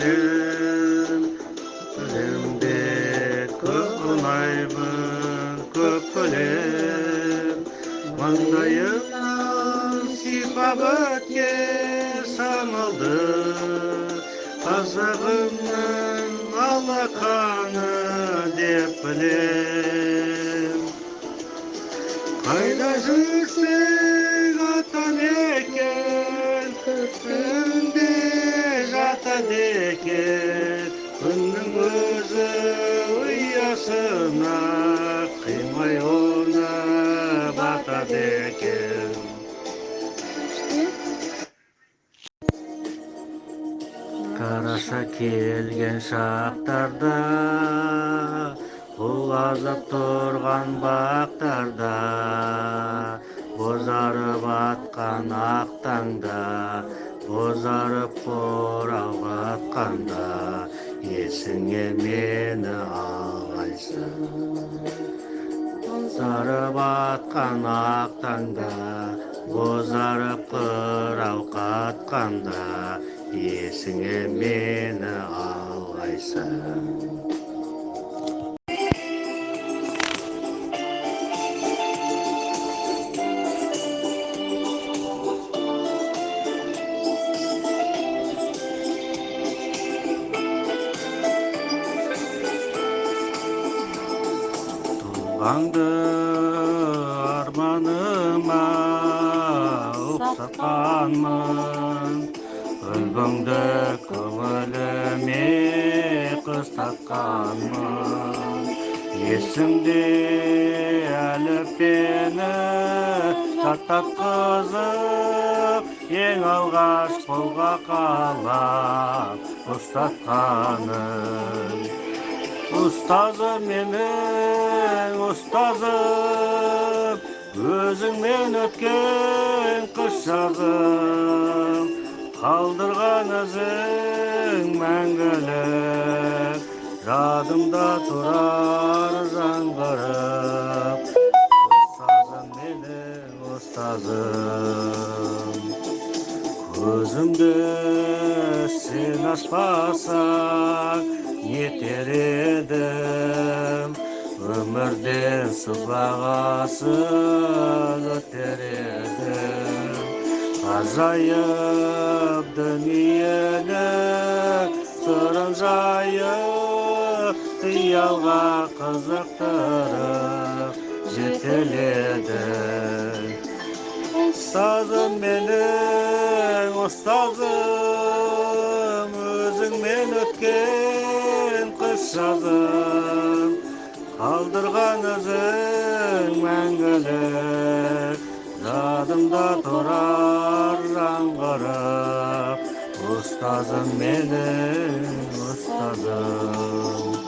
білем, білемде көп ұнаймын, көп білем. Маңдайымнан сипап өткен самалды, қазағымның алақаны деп білем. Қайда жүрсең атамекен, күнде жатады екен, күннің өзі ұясына қимай оны батады екен. Қараша келген шақтарда, құлазып тұрған бақтарда, бозарып атқан ақ таңда, бозарып қорап атқанда, есіңе мені алғайсың. Бозарып атқан ақ таңда, бозарып қырау қатқанда, есіңе мені алғайсың. Туғанды арманыма ұқсатқанмын, үлбіңді көңіліме қыстатқанмын. Есімде әліппені жаттатқызып, ең алғаш қолға қалам ұстатқаным. Ұстазым менің ұстазым, өзіңмен өткен қыс жазым, қалдырған ізің мәңгілік, жадымда тұрар жаңғырып. Ұстазым менің ұстазым, көзімді сен ашпасаң нетер едім, өмірден сыбағасын өтер едім. Ажайып дүниенің сырын жайып, қиялға қызықтырып жетеледің. Ұстазым менің ұстазым, өзіңмен өткен қыс жазым, қалдырған ізің мәңгілік, жадымда тұрар жаңғырып. Ұстазым менің ұстазым.